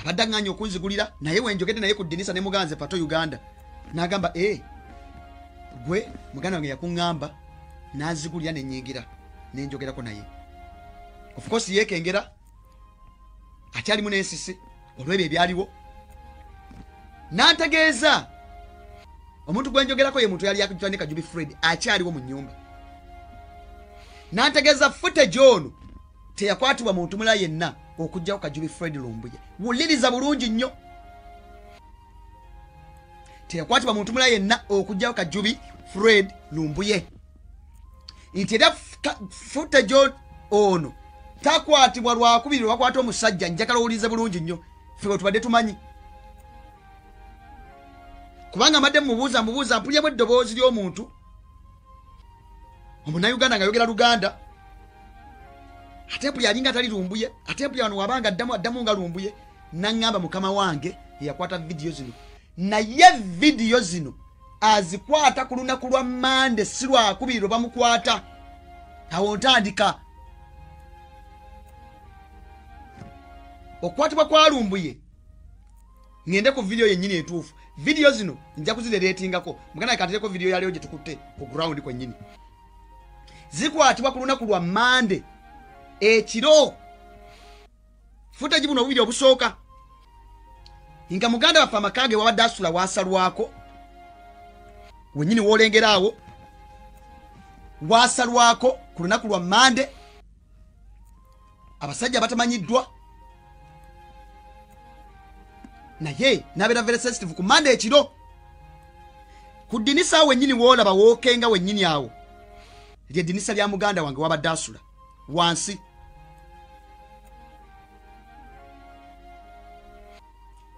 abadanganya okunzigulira naye wenjogedde naye ku dinisa ne muganze pato Uganda nagamba gwe muganda wange yakungamba nazigulira nenyigira nenjogerako naye of course yekengera akyali munensisi olwebyo ebyaliwo nantegeeza omuntu gwenjogerako ye muntu yali akujjane Kajubi Fred akyaliwo mu nyumba nantegeeza footage ono teyakwatibwa muntu mulala yenna okujjawo Kajubi Fred Lumbuye wuliriza bulungi nnyo teyakwatibwa muntu mulala yenna okujjawo Kajubi Fred Lumbuye nti era footage ono takwatibwa lwakubiri lwakwata omusajja njakala owulirize bulungi nnyo ffe tubadde tumanyi kubanga madde mubuuza mpulyamu eddoboozi ly'omuntu omunnayuganda nga yogera Luganda ate mpulya alinga atali Lumbuye ate mpulya wano wabanga addamu nga Lumbuye naŋŋamba mukama wange eyakwata vidiyo zino naye vidiyo zino azikwata ku lunaku lwa Mande si lwakubiri lwe bamukwata awo ntandika okwatibwa kwa Lumbuye ngende ku vidiyo yennyini entuufu vidiyo zino nja kuzireetingako muganda katereko vidiyo yaliyo gye tukutte ku ground kwennyini zikwatibwa ku lunaku lwa Mande ekiro footage buno obubiri obusooka nga muganda waffe amakage wabadde asula waasalwako wennyini woolengeraawo waasalwako ku lunaku lwa Mande abasajja batamanyiddwa naye nabeera very sensitive ku Mande ekiro ku dinisa awo wennyini woolaba wookenga wennyini awo lye dinisa lya muganda wange wabadde asula wansi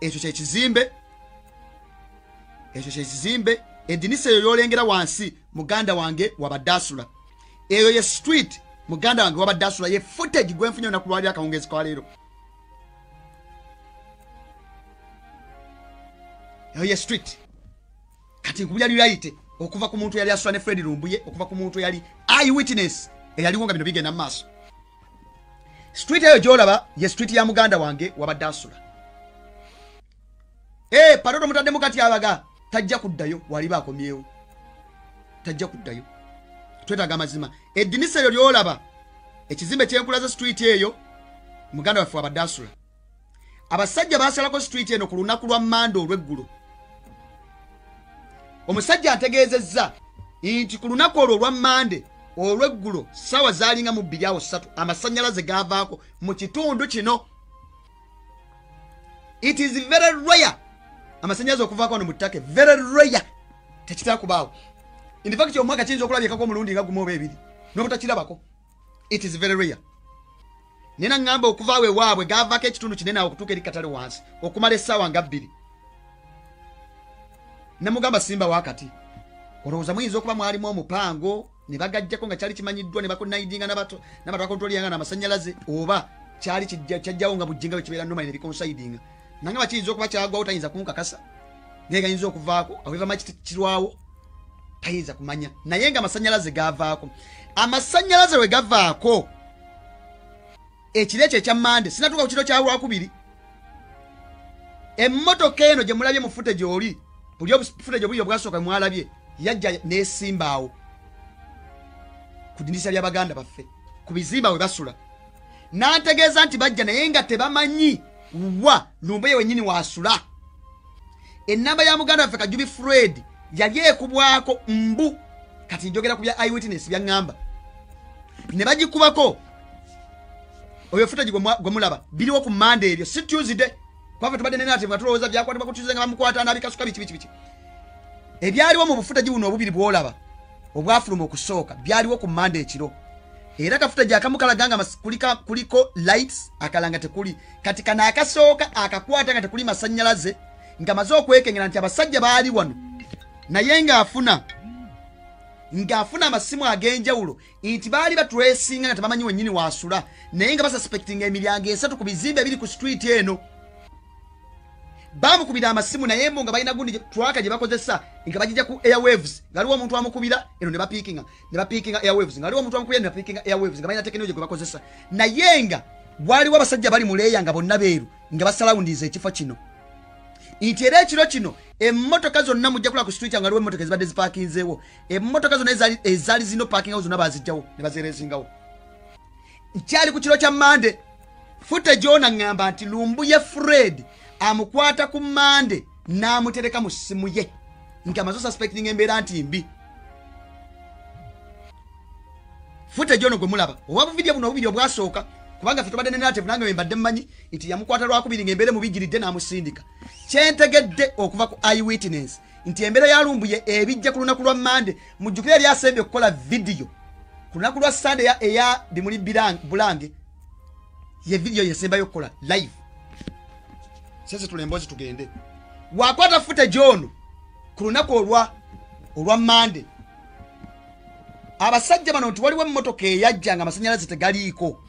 ekyo kyekizimbe edinisa eyo yolengera wansi muganda wange wabadde asula eyo ye street muganda wange wabadde asula ye footage gwenfunye olunaku lwali akawungezi kwa leero eyo ye street kati nkubulya lilayite okuva ku muntu yali asula ne Fred Lumbuye okuva ku muntu yali eyewitness eyaliwo nga bino bigenda mu maaso street eyo gyolaba ye street ya muganda wange wabadde asula parodo mutaddemu kati abaga tajja kuddayo waliba akomyewo tajja kuddayo twetaaga amazima eddinisa eryo lyolaba ekizimbe kyenkulaza street eyo muganda waffe wabadde asula abasajja basalako street eno ku lunaku lwa Mande olw'eggulo omusajja ategeezezza nti ku lunaku olwo olwa Mande olw'eggulo ssaawa zaalinga mu 2 awo 3 amasannyalaze gaavaako mu kitundu kino it is very rare amasannyalaze okuvaako wano mu ttaka very rare tekitera kubaawo in fact omwaka kiyinza okulabyekako omulundi nga gumu oba ebiri n'obutakirabako it is very rare nena ngamba okuvaawo ewaabwe gaavaako ekitundu kinene awo okutuuka eri katale wansi okumala essaawa nga 2 namugamba simba wakati olowooza muyinza okuba mwalimu omupango ne bagajjako nga kyali kimanyiddwa ne bakunaidinga n'abantu bakontroliyanga n'amasannyalaze oba kyali kyajjawo nga bujjinga bwekibeera nomali ne bikonsaidinga nangamba kiyinza okuba kyagwawo tayinza kumukakasa naye gayinza okuvaako aweva maki kirwawo tayinza kumanya naye nga amasannyalaze gaavaako amasannyalaze we gavaako ekiro ekyo ekya Mande sinatuuka ku kiro kya Lwakubiri emmotoka eno gye mulabye mu footage oli buli footage obuli obwasooka mwalabye yajja n'esimbaawo ku dinisa lya baganda baffe ku bizimba we basula n'antegeeza nti bajja naye nga tebamanyi wa Lumbuye wennyini wasula ennamba ya muganda waffe Kajubi Fred yali ekubwako mbu kati njogera ku bya eyewitness bya ngamba ne bagikubako oyo footage gwe mulaba biriwo ku Mande eryo si Tuesday kwava tubadde nenative nga tulowooza byakwatibwa ku Tuesday nga bamukwata n'abikasuka biki ebyaliwo mu bufootage buno obubiri bwolaba obwafuluma okusooka byaliwo ku Mande ekiro era kafootage akamu kalaga nga kuliko lights akalanga tekuli kati kana akasooka akakwata nga tekuli masannyalaze nga maze okwekengera nti abasajja baali wano naye ng'afuna amasimu ag'enjawulo nti baali batresinga nga tebamanyi wennyini wasula naye nga basuspectinga emiryango 3 ku bizimbe ebiri ku street eno bamukubira amasimu naye mbo nga balina gundi twaka gye bakozesa nga bagijja ku airwaves ngaliwo omuntu amukubira eno ne bapiikinga airwaves ngaliwo omuntu amukubira ne bapiikinga airwaves nga balina tekinology gye bakozesa naye nga waliwo abasajja bali muleeya nga bonna beeru nga basalawundiza ekifo kino nti era ekiro kino emmotoka zonna mujja kula ku street nga waliwo emmotoka ezibadde zipaakinzeewo emmotoka zonna ezaali zino paakingawo zonna bazijjawo ne bazeerezingawo nkyali ku kiro kya Mande footage ona ngamba nti Lumbuye Fred amukwata ku Mande n'amutereka mu ssimu ye nti amaze suspecting embeera nti mbi footage ono gwe mulaba owa video buno obubiri obwasooka kubanga ffe tubadde ne narrative nange mbadde mmanyi nti yamukwata lwakubiri ng'embeera mubigiridde n'amusindika kyentegedde okuva ku eyewitness nti embeera ya Lumbuye ebijja ku lunaku lwa Mande mujjukire yali asembye okukola video ku lunaku lwa Sunday eya Bimuli Bulange ye video yasembayo okukola live sese tulembozi tugende wakwata footage ono ku lunaku olwa Mande abasajja bano nti waliwo emmotoka eyajja nga amasanyalaze tegaliiko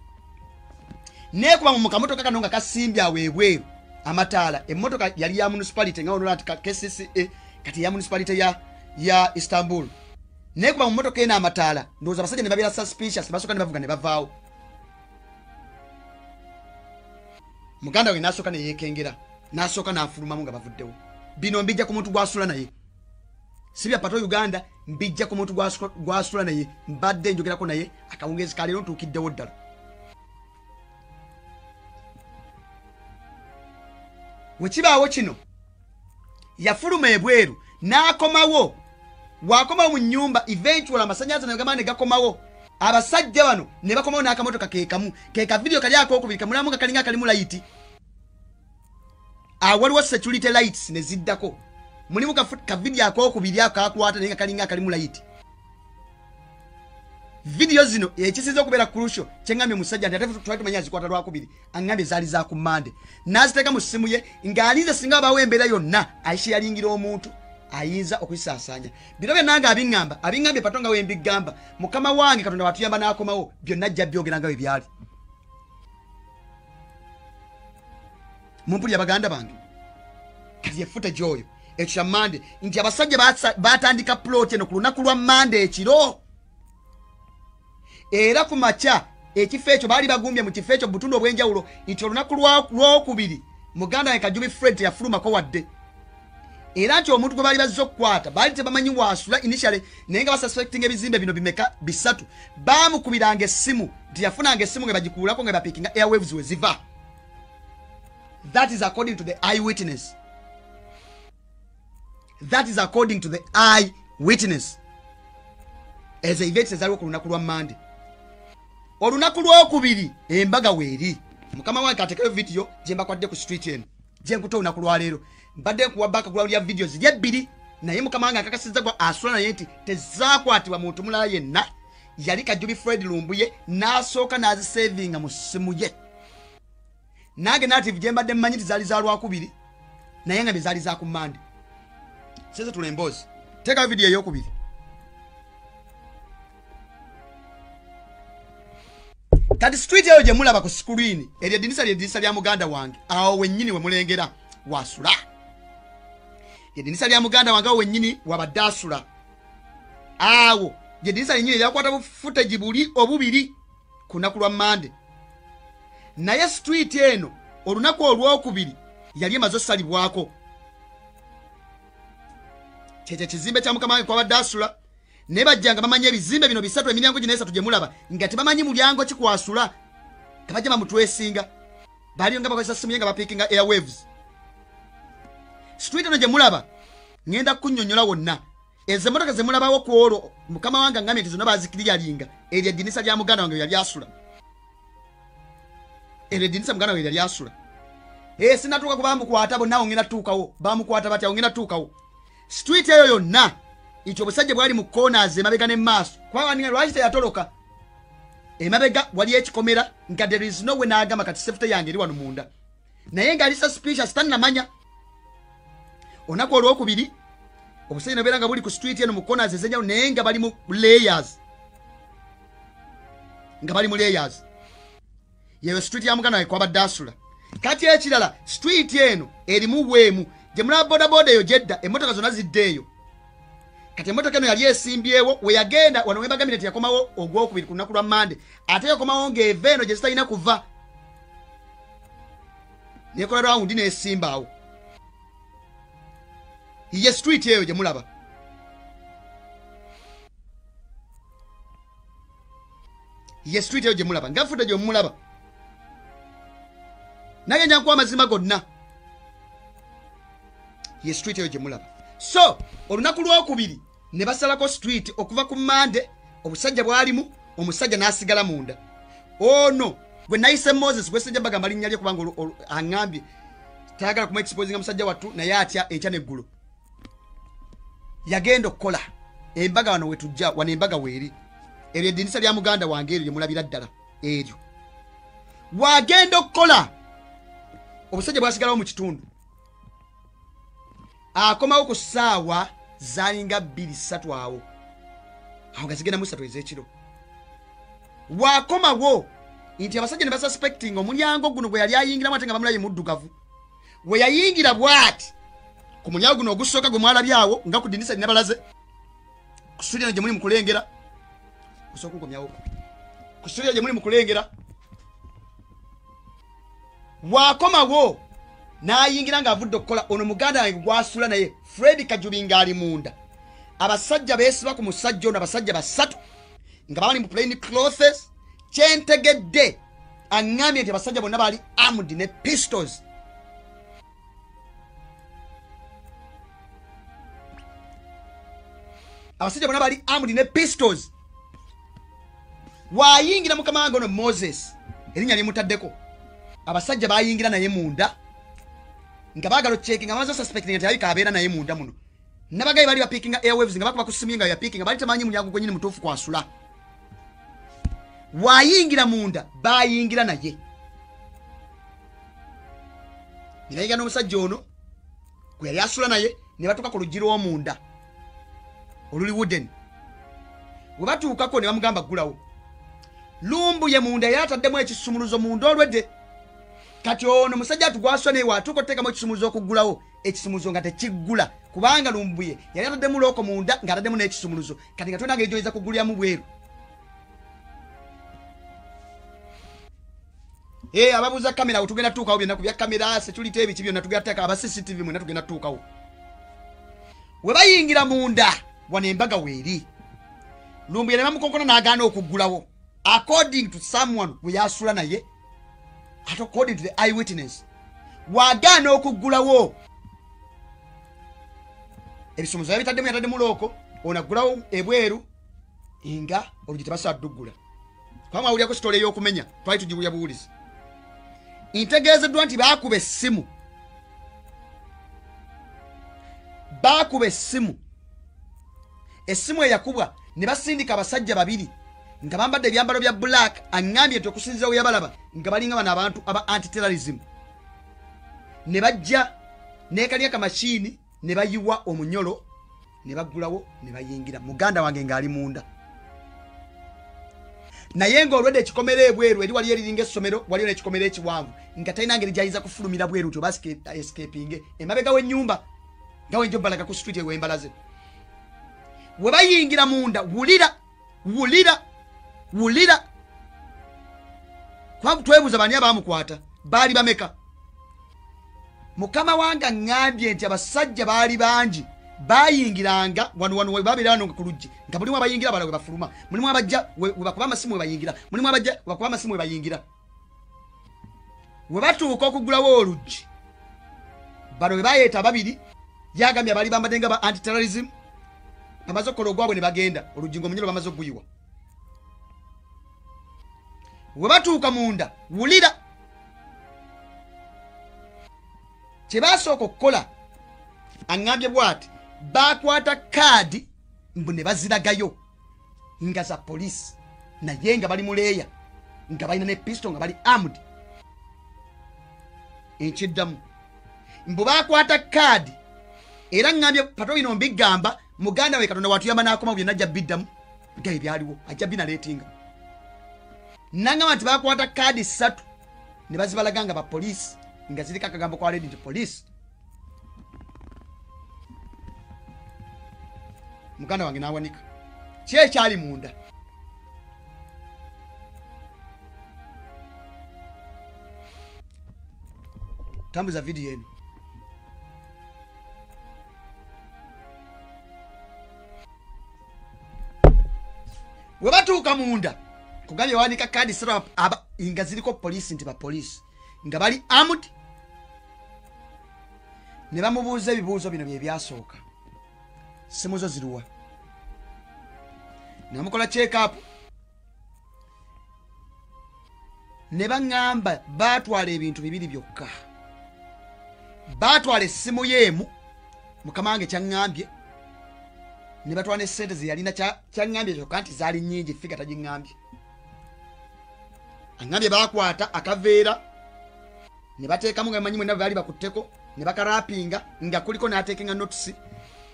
nekuba mu kamotoka kano nga kasimbye awo ebweru amataala emmotoka yali ya municipality nga ono KCCA kati ya municipality ya Istanbul nekuba mu mmotoka ena amataala ndowooza abasajja ne babeera suspicious basooka ne bavuga ne bavaawo muganda we n'asooka ne yeekengera n'asooka n'afulumamu nga bavuddewo bino mbijja ku muntu gwasula naye sibya pato Uganda mbijja ku muntu gwasula naye mbadde njogerako naye akawungezi kaleero ntuukiddewo ddala wekibaawo kino yafuluma ebweru n'akomawo wakomawo mu nnyumba eventual amasanyalaze negama ne gakomawo abasajja bano ne bakomawo n'akamotoka keekamu keeka video kali akookubiri kamulamu nga kalinga kalimu layiti waliwo security lights ne ziddako mulimu ka video akookubiri akakwata naye nga kalinga kalimu layiti video zino ekisiza okubeera crucial kyengambye musajja nti ate twali tumanya zikwata lwakubiri angambye zaali za ku Mande n'aziteeka mu ssimu ye ng'alize singa abawo embeera yonna ayisharingira omuntu ayinza okwisaasaanya bino byonna abiŋŋambye patonga we mbigamba mukama wange Katonda watuyamba n'akomawo byonna ajja byogera nga bwe byali mumpulira baganda bange kati ye footage oyo ekyo kya Mande nti abasajja batandika plot eno ku lunaku lwa Mande ekiro era ku makya ekifo ekyo baali bagumbye mu kifo ekyo butundu obw'enjawulo nti olunaku lwokubiri muganda we Kajubi Fred teyafulumako wadde era nti omuntu gwe baali bazze okukwata baali tebamanyi waasula initially naye nga basuspecting ebizimbe bino bimeka bisatu baamukubiranga essimu nti yafunanga essimu nga bagikuulako nga bapikinga airwaves we ziva that is according to the eyewitness as a event ezaliwo ku lunaku lwa Mande olunaku lwokubiri embaga weeri mukama wange atekayo video gye mbakwadde ku street eno gye nkuta olunaku lwaleero mbadde nkuwa background ya videos ziri ebbiri naye mukama wange akakasizza gwa asula naye nti tezaakwatibwa muntu mulala yenna yali Kajubi Fred Lumbuye n'asooka n'azisavinga mu ssimu ye nange narrative gye mbadde mmanyi zaali za lwakubiri naye nga zaali za ku Mande seze tulemboozi teekayo video ey'okubiri kati street eyo gye mulaba ku screen eryo eddinisa lya muganda wange awo wennyini we mulengera wasula eddinisa lya muganda wange awo wennyini wabadde asula awo gye eddinisa lyennyini lyakwata footage buli obubiri ku lunaku lwa Mande naye street eno olunaku olwokubiri yali emaze osalibwako kyekyo kizimbe kya mukama wange kwabadde asula ne bajjanga bamanyi ebizimbe bino bisatu emiryango gino esatu gye mulaba nga tebamanyi mulyango kikwasula kabajja bamutwesinga baaliyo nga bakozesa simu ye nga bapikinga airwaves street eno gye mulaba ngenda kunnyonnyola wonna ezo emmotoka ze mulabawo ku olwo mukama wange ngambye nti zonna baazikiriyalinga eryo eddinisa lya muganda wange yali asula eryo eddinisa muganda wange yali asula sinatuuka ku bamukwata bonna awo ngenda tuukawo bamukwata batya awo ngenda tuukawo street eyo yonna ekyo obusajja bwali mu corners emabega ne maaso kwawaninga lwaki teyatoloka emabega wali ekikomera nga there is no way n'agamba kati safety yange eri wano munda naye ng'ali suspicious tannamanya olunaku olwokubiri obusajja nobeera nga buli ku street eno mu corners ez'enjawulo naye nga bali mu layers yeyo street ya muganda we kwabadde asula kati ekirala street eno erimu weemu gye mulaba bodaboda eyo gyedda emmotoka zonna ziddeeyo kati emmotoka eno yali esimbyewo we yagenda wano we bagambye nti yakomawo ogwokubiri ku lunaku lwa Mande ate yakomawo ng'eva eno gye zitalina kuva nekola round nesimbawo ye street eyo gye mulaba ye street eyo gye mulaba nga footage gye mulaba naye njankuwa amazima gonna ye street eyo gye mulaba so olunaku lwokubiri ne basalako street okuva ku Mande obusajja bwalimu omusajja n'asigala munda ono gwe nayise Moses gwe sejja bagamba linnya lye kubanga angambye tayagala kuma exposing omusajja wattu naye atya enkya n'eggulu yagenda okukola embaga wano wetujja wano embaga weeri eryo eddinisa lya muganda wange eryo lyemulabira ddala eryo wagenda okukola obusajja bwasigalawo mu kitundu akomawo ku ssaawa zalinga 2-3 awo nga zigenda mu 3 ez'ekiro wakomawo nti abasajja ne basuspecting omulyango guno gwe yali ayingiramu ate nga bamulaye muddugavu we yayingira bwati ku mulyango guno ogusooka gwe mwalabyawo nga ku ddinisa lina balaze ku studio gye muli mu kulengera kusooka nkomyawo ku studio gye muli mu kulengera wakomawo n'ayingira ng'avudde okukola ono muganda wange gwasula naye Fred Kajubinga ali munda abasajja beesiba ku musajja ono abasajja 3 nga bali mu plain clothes kyentegedde aŋŋambye nti abasajja bonna baali armed ne pistols abasajja bonna baali armed ne pistols waayingira mukama wange ono Moses erinnya lyemutaddeko abasajja bayingira naye munda nga bagalo checking amazo suspecting nti ayika abeera naye munda muno nabagayi bali bapicking airwaves nga bakuba ku simu nga yapicking bali tamanyi munyago gwenyini mutuufu kwasula wayingira munda bayingira naye ninayiga n'omusajja ono gwe yali asula naye ne batuuka ku luggi lw'omunda oluli wooden we batuukako ne bamugamba ggulawo Lumbuye munda yali ataddemu ekisumuluzo munda olwedde kati ono musajja tugwaswa naye watuuka oteekamu ekisumuluzo okuggulawo ekisumuluzo nga tekiggula kubanga Lumbuye yali ataddemu looko munda ng'ataddemu n'ekisumuluzo kati nga tolina ngeri gy'oyinza kugguliramu bweru ababuuza kamera awo tugenda tuukawo byonna ku bya kamera security ebiki byonna tugenda teeka aba CCTV mwena tugenda tuukawo we bayingira munda wano embaga weeri Lumbuye ne bamukonkona n'agaana okuggulawo according to someone we yasula naye according to the eyewitness wagaana okuggulawo ebisumuzo yabitaddemu yataddemu looko onaggulawo ebweru nga oluggi tebasobola duggula kubanga wawulyako sitole ey'okumenya twali tugibuya buwulizi ntegeezeddwa nti baakuba essimu eyakubwa ne basindika abasajja 2 nga bambadde ebyambalo bya black aŋŋambye nti okusinziira we yabalaba nga balinga bano abantu aba anti-terrorism ne bajja n'ekali akamashini ne bayiwa omunyolo ne baggulawo ne bayingira muganda wange ng'ali munda naye ng'olwedde ekikomero ebweru eri wali eriringa essomero waliyo n'ekikomero ekiwanvu nga talina ngeri gy'ayinza kufulumira bweru nti oba escaping emabega w'ennyumba nga wenjo balaga ku street ew'embalaze we bayingira munda wulira kwa twebuza bani abamukwata baali bameka mukama wanga ngambye nti abasajja baali bangi bayingiranga wano we babira no ku luggi nga mulimu abayingira bala we bafuluma mulimu abajja we bakuba amasimu we bayingira mulimu abajja we bakuba amasimu we bayingira we batuuka okuggulawo oluggi balo we bayeeta 2 yagambye abali bambadde nga ba anti-terrorism bamaze okukola ogwabwe ne bagenda oluggi ng'omunyolo bamaze okuguyiwa we batuuka munda wulira kye basooka okukola aŋŋambye bw'ati bakwata kaadi mbu ne baziragayo nga za poliisi naye nga bali muleeya nga balina ne pisto nga bali armed enkiddamu mbu bakwata kaadi era ŋŋambye patolino mbigamba muganda we Katonda watuyamba n'akomawo byonna ajja biddamu nga ebyaliwo ajja binaleetinga nangamba nti bakwata kaadi 3 ne bazibalaga nga bapoliisi nga ziriko akagambo kwa ledi nti poliisi muganda wange n'awanika ki ekyali munda tambuza video eno. Webatuuka munda kugambye wanika kadi sera aba nga ziliko police nti ba police nga bali armed ne bamubuuza ebibuuzo bino bye byasooka. Simuzo ziruwa namukola check up ne bangamba batwala ebintu bibiri byokka. Batwala essimu yeemu mukamange kyangambye ne batwala ne sente ze yalina kyangambye kyokka nti zaali nnyingi figa tagingambye. Angambye bakwata akaveera ne bateekamu nga manyi mwenna baali bakutteko ne bakarapinga nga kuliko n'ateekenga notice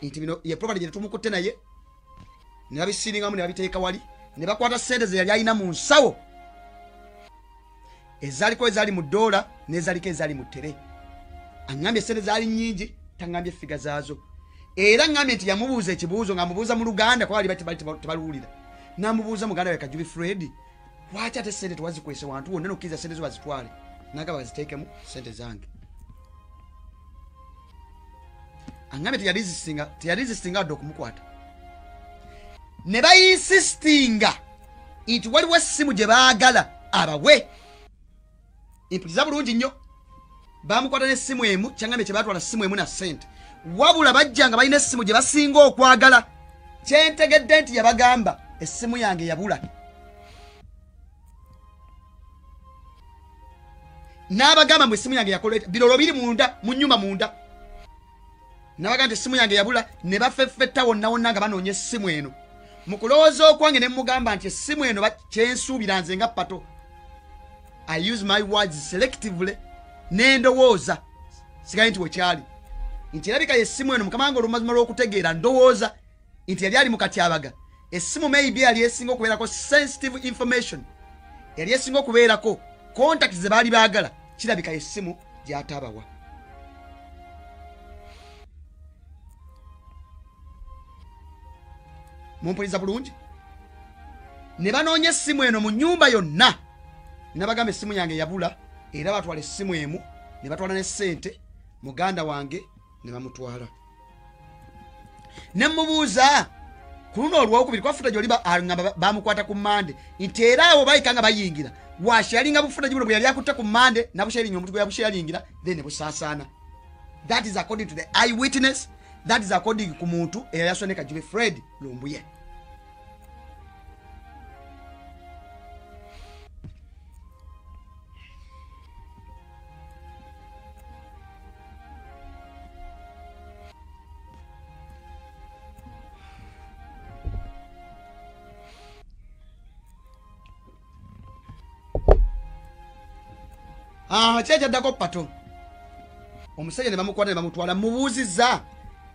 nti bino ye property gye tumukutte naye ne babisiringamu ne babiteeka wali ne bakwata sente ze yali alina mu nsawo ezaaliko ezaali mu ddoola n'ezaaliko ezaali mu ttere. Angambye sente zaali nnyingi tangambye figa zaazo era ngambye nti yamubuuza ekibuuzo ng'amubuuza mu Luganda kwa bali tebaluwulira. N'amubuuza muganda we Kajubi Fred lwaki ate sente tewazikwese wantu wonna nokkiriza sente zo bazitwale nagaba baziteekemu sente zange. Angambye teyalizisinga adde okumukwata ne bayinsistinga nti waliwo essimu gye baagala abawe. Impuliriza bulungi nnyo. Bamukwata n'essimu emu kyangambye kye batwala ssimu emu na sente wabula bajja nga balina essimu gye basinga okwagala. Kyentegedde nti yabagamba essimu yange yabula. N'abagamba mu essimu yange yakola birolo biri munda mu nnyumba munda. N'abagamba nti essimu yange yabula ne bafeffetta wonna wonna nga banoonya essimu eno. Mu kulowooza okwange ne mugamba nti essimu eno kyensuubira nze nga pato. I use my words selectively. N'endowooza sigaye nti wekyali nti erabika essimu eno mukama wange olumazima lw'okutegeera ndowooza nti yali ali mu katyabaga. Essimu maybe yali esinga okubeerako sensitive information, yali esinga okubeerako contact ze baali baagala. Kirabika essimu gy'ataabawa. Mumpuliriza bulungi. Ne banoonya essimu eno mu nnyumba yonna. Nabagamba essimu yange yabula era batwala essimu emu ne batwala ne ssente muganda wange ne bamutwala. Ne mubuuza ku luno olwokubiri kwa footage oli bamukwata ku Mande nti era abo bayika nga bayingira washaringa bufootage buno bwe yali akutte ku Mande na busharinga omuntu gwe yabusharingira then ne busaasaana. That is according to the eyewitness. That is according ku muntu eyasoneka Kajubi Fred Lumbuye. Checha dako pato. Omusajja ne bamukwata ne bamutwala mubuuziza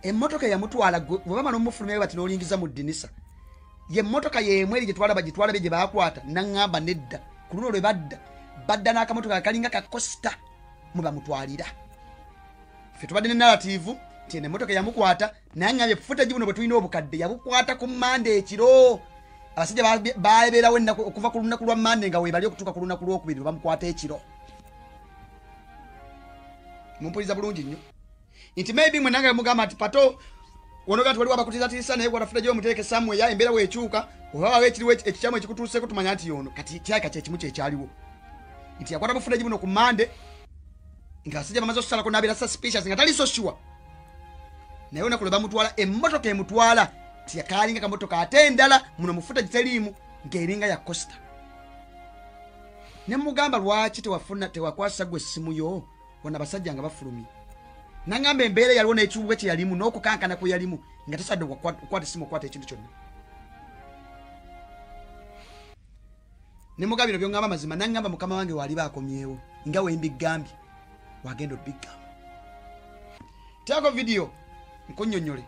emmotoka yamutwala bwebama n'omufulumya bati n'olingiza mu ddinisa. Ye emmotoka yeemwe eri gye bagitwala be gye baakwata n'aŋŋamba nedda ku luno lwe badda n'akamotoka kalinga ka Costa mwe bamutwalira. Ffe tubadde ne narrative nti emmotoka yamukwata naye ŋŋambye footage buno bwe tulina obukadde yabukwata ku Mande ekiro. Abasajja babeerawo okuva ku lunaku lwa Mande nga weebali okutuuka ku lunaku lwokubiri bamukwata ekiro. Mumpuliriza bulungi nnyo nti maybe mwe nange mugamba nti pato wonoga nti waliwo abakutizaatiisa naye gwatafuna gye omuteeke samwe ya embeera weekyuka oba wawe ekiriwo ekikyamu ekikutuuseeko tumanya nti yono kati kyaka kyekimu kyekyaliwo nti yakwata bufuna gibuno ku Mande ng'abasajja bamaze okusalako n'abeera suspicious nga tali so sure naye olunaku lwe bamutwala emmotoka emutwala tiyakaalinga kamotoka ate endala muno mufuta giteriimu ng'eringa ya Costa. Ne mugamba lwaki tewakwasa gwe essimu yo wonna basajja nga bafulumye. Nangamba embeera yaliwo n'ekiwuwe kye yalimu n'okukankana kwe yalimu nga tasadde okukwata essimu okukwata ekintu kyonna. Ne mugamba bino byongamba mazima nangamba mukama wange waali baakomyewo nga we mbigambye wagenda obbigamba. Teako video nkunnyonnyole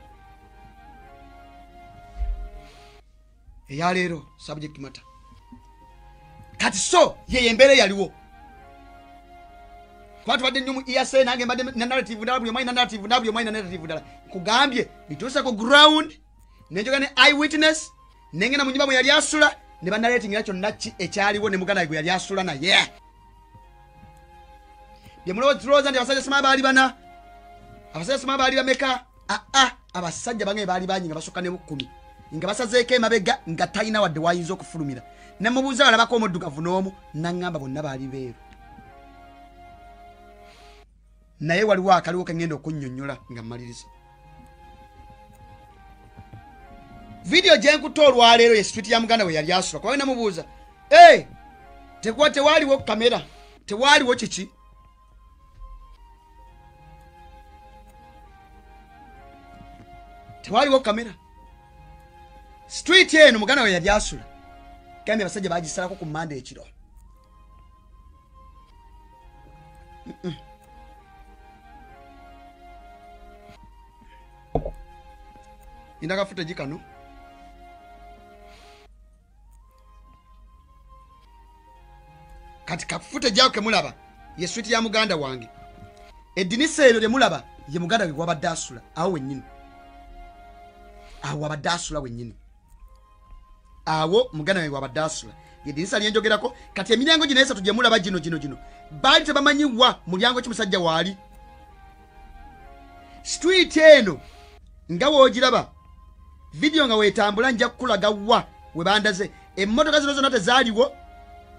eya leero subject matter. Kati so ye embeera yaliwo kwatu badde nnyo mu ESA nange mbadde na narrative ndala buli omwalina narrative ndala buli omwalina narrative ndala nkugambye bituuse ku ground nenjoga ne eyewitness nengena mu nyumba mwe yali asula ne banarrating yakyo nakki ekyaliwo ne muganda gwe yali asula naye Byemuloza nti abasajja sima baali bana. Abasajja sima baali bameka. Abasajja bange baali banyi nga basukka ne 10. Nga basazeeko emabega nga talina wadde wayinza okufulumira. Ne mubuuza alabako omuddugavu n'omu n'aŋŋamba bonna baali beeru. Naye waliwo akaliwo ke ngenda okunnyonnyola nga mmaliriza. Video gye nkutte olwaleero ye street ya muganda we yali asula. Kwa namubuuza, tewaaliwo kamera, tewaaliwo kiki? Tewaaliwo kamera. Street eno muganda we yali asula. Kambi abasajja bagisalako ku Mande ekiro. Indaga footage kano. Kati ka footage yako mulaba ye street ya muganda wange. Edinisa ero lye mulaba ye muganda we wabadde asula awo wennyini. Awo wabadde asula wennyini. Awo muganda we wabadde asula. Edinisa lye njogerako kati emiryango gino esatu gye mulaba gino. Baali tebamanyiwa mulyango kimusajja waali. Street eno nga woogiraba video nga weetambula nja kukulaga wa we bandaze. Emmotoka zino zonna tezaaliwo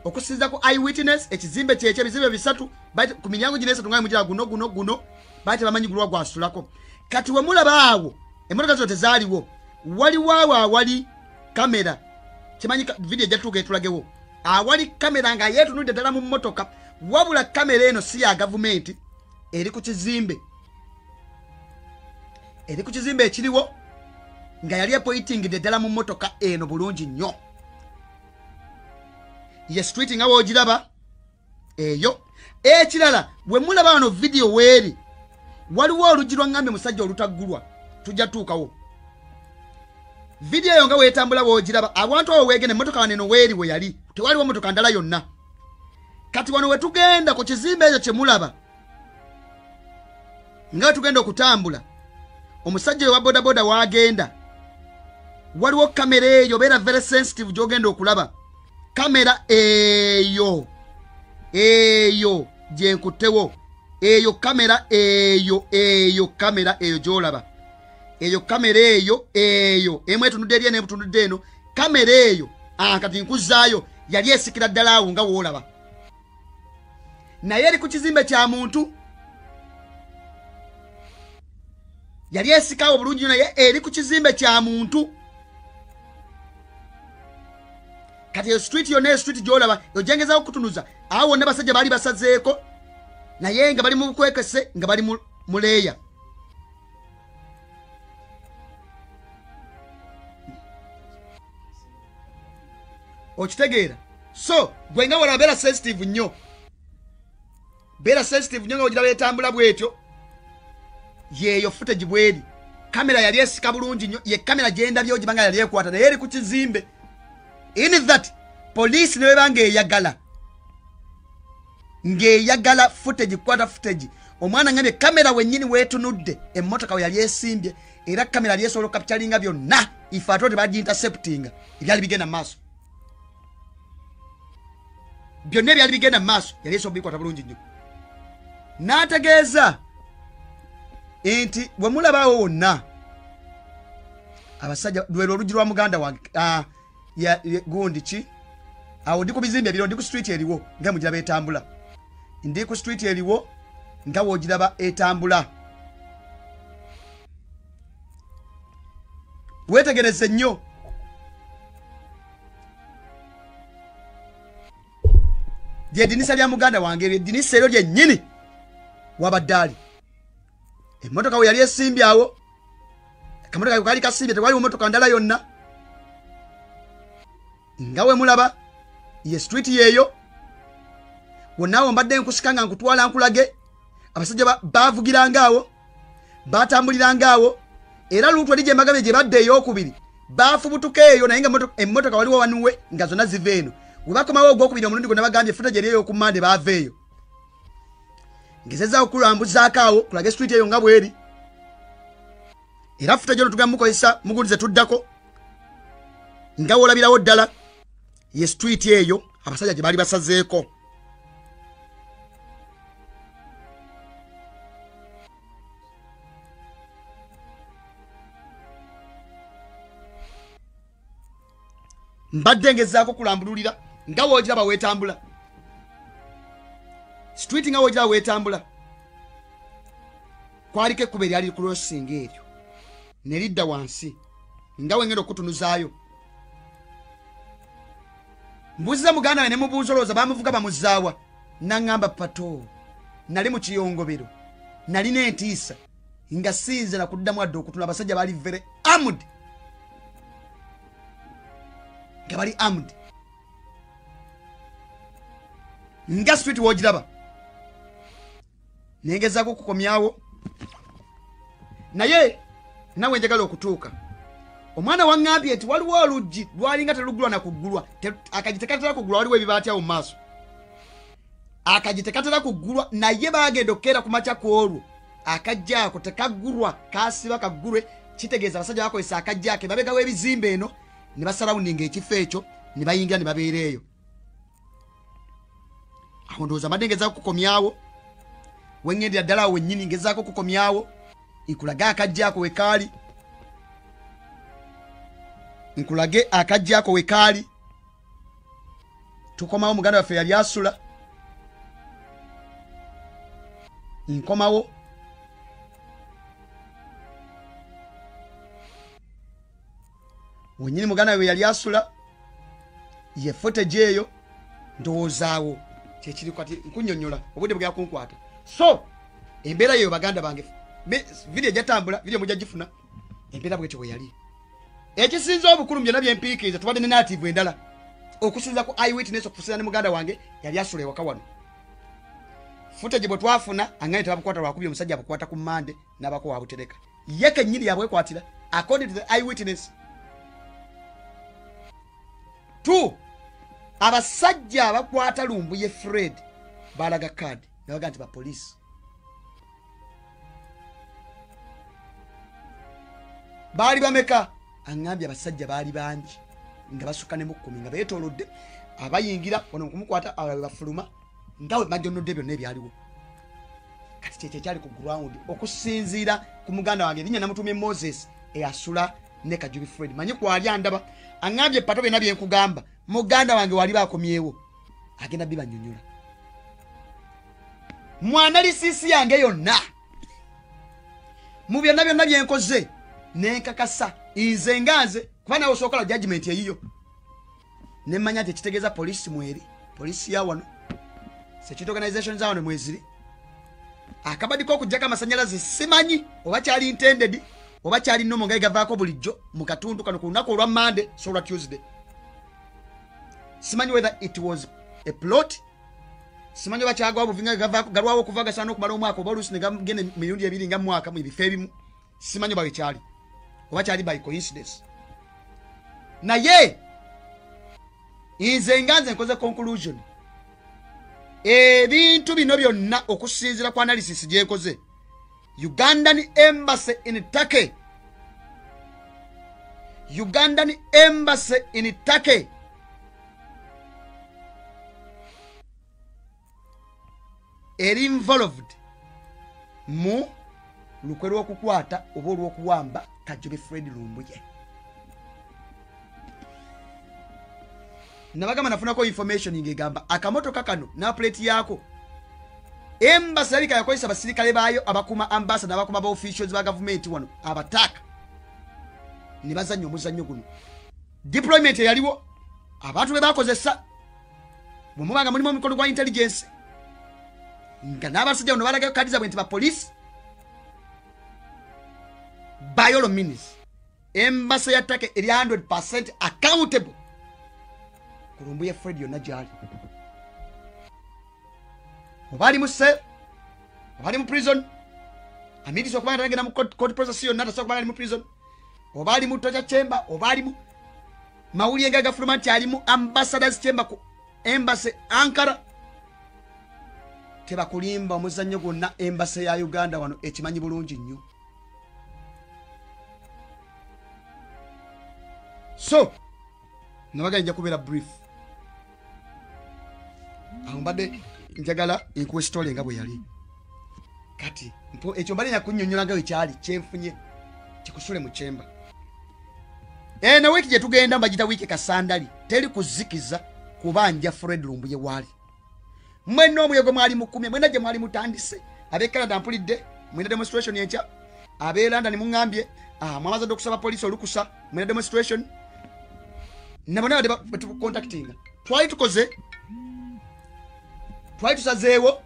okusinza ku eyewitness ekizimbe kyekyo ebizimbe bisatu ku miryango gino esatu nga mugira guno baali tebamanyi gulwa gwasulako. Kati we mulaba awo emmotoka zino tezaaliwo. Waliwo awo awali kamera. Kimanyi video ejatuuka etulagewo. Awali kamera nga yeetunudde ddala mu mmotoka. Wabula kamera eno si ya gavumenti. Eri ku kizimbe. Eri ku kizimbe ekiriwo nga yali epointingidde ddala mu mmotoka eno bulungi nnyo. Ye street nga woogiraba eyo. Ekirala we mulaba wano video weeri waliwo oluggi lwa ngambe musajja olutaggulwa. Tujja tuukawo. Video eyo nga weetambula woogiraba abantu awo weegende emmotoka waneno weeri we yali. Tewaliwo mmotoka ndala yonna. Kati wano we tugenda ku kizimbe ekyo kye mulaba nga tugenda okutambula. Omusajja wa bodaboda waagenda. Waliwo kamera eyo beera very sensitive gy'ogenda okulaba. Kamera eyo gye nkuttewo. Eyo kamera eyo kamera eyo gy'olaba. Eyo kamera eyo emu etunudde eri n'ebutunudde eno. Kamera eyo kati nkuzaayo yali esikira ddala awo nga woolaba. Naye eri ku kizimbe kya muntu. Yali esikawo bulungi naye eri ku kizimbe kya muntu. Kati street yonna street gy'olaba ojengezaho kutunuza awo wonna basajja baali basazeeko naye nga bali mu bukwekese nga bali mu leeya. Okitegeera? So gwe nga wala beera sensitive nnyo. Beera sensitive nnyo nga ogira beetambula bwetyo. Yeeyo footage bweri. Kamera yali esika bulungi nnyo. Ye kamera gyendabyo gibanga yali ekwata naye eri ku kizimbe. In that police ne banga eyagala. Ngeyagala footage kwata footage. Omwana ngambye kamera wennyini weetunudde emmotoka we yali esimbye era kamera yali esobola capturinga byonna ife ate tebagi interceptinga ebyali bigenda mu maaso. Byonna ebyali bigenda mu maaso yali esobola bikwata bulungi nnyo. N'ategeeza enti we mulabaawo wonna abasajja lwero oluggi lwa muganda wange gundi ki awo ndi ku bizimbe ebiro ndi ku street eriwo nga mugiraba etambula. Ndi ku street eriwo nga woogiraba etambula. Weetegereze nnyo. Ly'eddinisa lya muganda wange eddinisa eryo lyennyini wabadde ali. Emmotoka we yali esimbye awo. Akamotoka kaali kasimbye tewaliwo mmotoka ndala yonna. Nga we mulaba ye street yeeyo wonnaawo mbadde nkusika nga nkutwala nkulage. Abasajja baavugiranga awo baatambuliranga awo era luutwa lije mbagabe gye badde ey'okubiri baafubutuka eyo naye nga emmotoka waliwo wanuwe nga zonna ziva eno. We bakomawo ogwokubiri omulundi gonna bagambye footage eri ey'oku Mande baava eyo. Ngezezaawo kulambuzaako awo kulage street eyo nga bweri era footage ono tugamba mukozesa mugundi ze tuddako nga woolabirawo ddala ye street eyo abasajja gye baali basazeeko. mbadde ngezaako kulambululira nga woogiraba weetambula street nga woogiraba weetambula kwaliko ekkuba eryali kulosinga eryo ne lidda wansi nga wengenda okutunuzaayo mbuuziza muganda we ne mubuuza olowooza bamuvuga bamuzaawa naŋŋamba pato nali mu kiyongobero nalina entiisa nga sinze na kuddamu adde okutula abasajja baali vere armed nga bali armed nga street woogiraba nengezaako okukomyawo naye nawe njagala okutuuka omwana waŋŋambye nti waliwo oluggi lwalinga teluggulwa nakuggulwa akagi tekatera kuggulwa waliwo ebibaati awo mu maaso akagi tekatera kuggulwa naye bagenda okukeera ku makya ku olwo akajja ako tekaggulwa kasiba kaggulwe kitegeeza abasajja bakozesa akajja ake babega w'ebizimbe eno ne basarawundinga ekifo ekyo ne bayingira ne babeera eyo awo ndowooza mbadde ngezaako kukomyawo weŋŋendera ddala awo wennyini ngezaako kukomyawo nkulage akajja ako wekaali nkulage akajja ako wekaali tukomawo muganda waffe yali asula nkomawo wenyini muganda we yali asula ye footage eyo ndowoozaawo kyekiri kati nkunyonnyola obudde bugera kunkwata so embeera yeyo baganda bange video jatambula video mujja gifuna embeera bwetyo bwe yali ekisinza obukulu byonna byempiikiriza tubadde ne native endala okusinza ku eyewitness okusinza ne muganda wange yali asula ewaka wano footage bwe twafuna anganye tebabukwata lwakubye omusajja abukwata ku mmande n'abako wabutereka ye kennyini yabwekwatira according to the eyewitness. 2 abasajja abakwata Lumbuye Fred balaga card nabaga nti ba police bali bameka angambye abasajja bali bangi nga basukane mu 10 nga beetolodde abayingira ono kumukwata abawe bafuluma ngawe majonnodde byonna ebyaliwo kati kyekye kyali ku ground okusinziira ku muganda wange linya namutumye Moses eyasula ne Kajubi Fred manyi kwali andaba angambye pato bena byenkugamba muganda wange wali bakomyewo agenda bibanyonyola mu analysis yange yonna mu byonna byonna byenkoze nenkakasa inze nganze kuba nawe osokola judgment eyiyo nemmanya nti ekitegeeza polisi mweri polisi ya wano security organization za wano mweziri akabadiko okujjako amasanyalaze simanyi oba kyali intended oba kyali nomo nga igavaako bulijjo mu katundu kano ku lunaku olwa Monday so olwa Tuesday simanyi whether it was a plot simanyi oba kyagwa buvinga igavaako galwawo okuva gasana okumala omwaka oba oluusi ne gagenda emirundi ebiri nga mwaka mu ebifo ebimu simanyi oba wekyali oba kyali by coincidence naye nze nganze nkoze conclusion ebintu bino byonna okusinziira ku analysis gyenkoze Ugandan embassy in Turkey Ugandan embassy in Turkey eri involved mu lukwe lw'okukwata oba olw'okuwamba Kajubi Fred Lumbuye. Nabagamba nafunako information ngegamba akamotoka kano na plate yako embassy yabika yakozesa basirikale bayo abakuma ambassador abakuma ba officials ba government wano abataka nibazanyo omuzanyo guno deployment yaliwo abantu be bakozesa mumubanga mulimo mikono gwa intelligence nga nabasajja ono balaga kadi zabwe nti ba police by all means embassy ya Turkey eri 100% accountable Lumbuye Fred yonna gyali obali mu cell obali mu prison amiti sokubanga tagenda mu court process yonna tasokubanga ali mu prison obali mu torture chamber obali mu mawuli nga government ali mu ambassadors chamber ku embassy Ankara tebakulimba omuzannyo gwonna embassy ya Uganda wano ekimanyi bulungi nnyo. So nabaga nja kubeera brief mbadde njagala enkuwe story nga bwe yali kati ekyo mbali nakunnyonnyola nga wekyali kyenfunye kikusule mu chemba na wiki gye tugenda mbagita wiki kasandali teri kuzikiza kubanja Fred Lumbuye wali mwenno omuyego mwali mukumi mwena gye mwali mutandise abe Canada mpulidde mwena demonstration yencha abe London mungambye mwamaze okusaba police olukusa mwena demonstration nabona bade contacting twali tusazeewo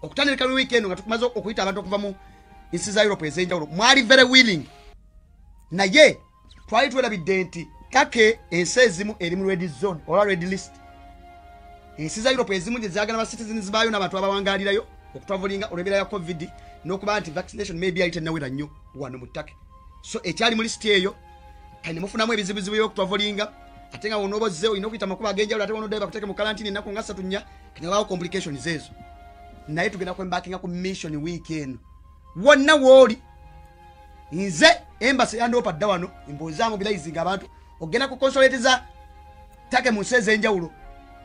okutandika mu weekend nga tukumaze okuyita abantu okuva mu insi za Europe ezenjawulo mwali very willing naye twali twelabidde nti kake ensi ezimu eri mu red zone oba red list ensi za Europe ezimu gye zaagala ba citizens baayo n'abantu abawangalirayo okutwavolinga olw'ebeera ya covid n'okuba nti vaccination maybe yali tennawera nnyo wano mu ttake so ekyali mu list eyo kane mufunamu ebizibuzibu by'okutwavolinga ate nga wono obozze olina okuyita amakubo ag'enjawulo ate wono ddayo bakuteeke mu karantini ennaku nga 3 nnya kanabaawo complications ezo naye tugenda kwembakinga ku mission week eno wonna wooli nze embassy yandopa dda wano mbozaamu bilayizinga abantu ogenda ku consulate za ttake mu nsi ez'enjawulo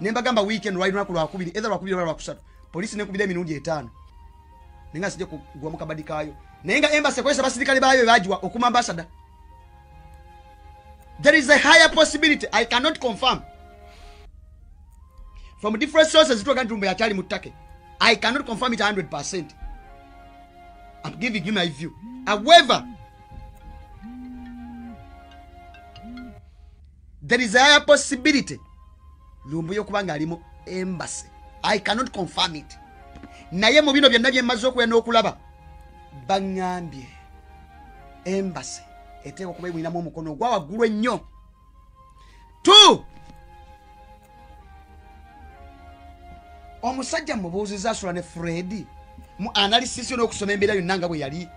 nembagamba week eno lwali lunaku lwakubiri either lwakubiri oba lwakusatu polisi nekubira emirundi 5 nenga sijja kugwa mu kabadi kaayo naye nga embassy ekozesa basirikale baayo bebagiwa okuma ambassador. There is a higher possibility. I cannot confirm. From different sources, I cannot confirm it 100%. I'm giving you my view. However, there is a higher possibility. Lumbuye kubanga alimo embassy. I cannot confirm it. Naye mu bino byonna bye mmaze okwenda okulaba bangambye embassy eteeka okuba emwinamu omukono gwa waggulu ennyo. 2 omusajja mubuuziza asula ne Fred mu analysis n'okusoma embeera yonna nga bwe yali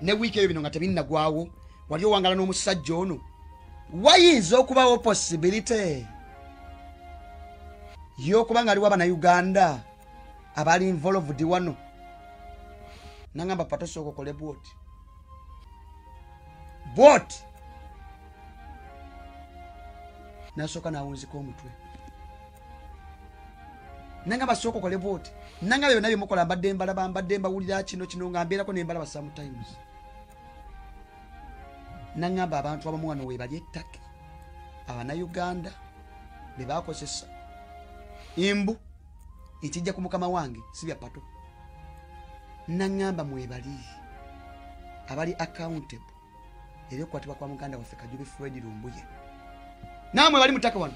ne wiiki eyo bino nga tebinnagwawo wali owangala n'omusajja ono wayinza okubawo possibility y'okuba nga aliwo Abannayuganda abali involved wano nangamba patosooka okole bwoti nasooka nawunzika omutwe nangamba sooka okole bwoti nangamba byonna byemukola mbadde mbalaba mbadde mbawulira kino nga mbeerako nembalaba sometimes nangamba abantu abamu wano webali ettake Abannayuganda be bakozesa imbu ekijja ku mukama wange si bya pato nangamba mwebali abali accountable eri okukwatibwa kwa muganda waffe Kajube Fred Lumbuye namwe bali mutaka wano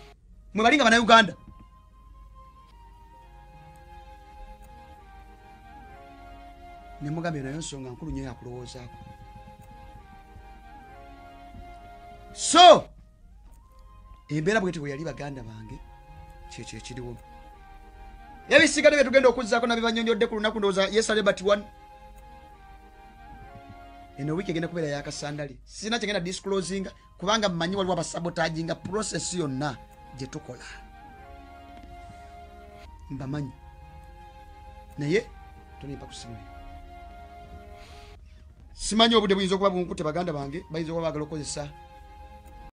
mwe balinga Abannayuganda ne mugambe nayo nsonga nkulu nnyo yakulowoozaako so embeera bweti bwe yali baganda bange kyekyo ekiriwo ebisigadde byetugenda okuzzaako nabibanyonyodde ku lunaku ndowooza Yesalebati 1 eno wiki egenda kubeera yakasandali sina kyengenda disclosing kubanga mmanyi waliwo abasabotaginga process yonna gye tukola mbamanyi naye tonimpa kusimula simanyi obudde buyinza okuba bunkutte baganda bange bayinza okuba baagala okukozesa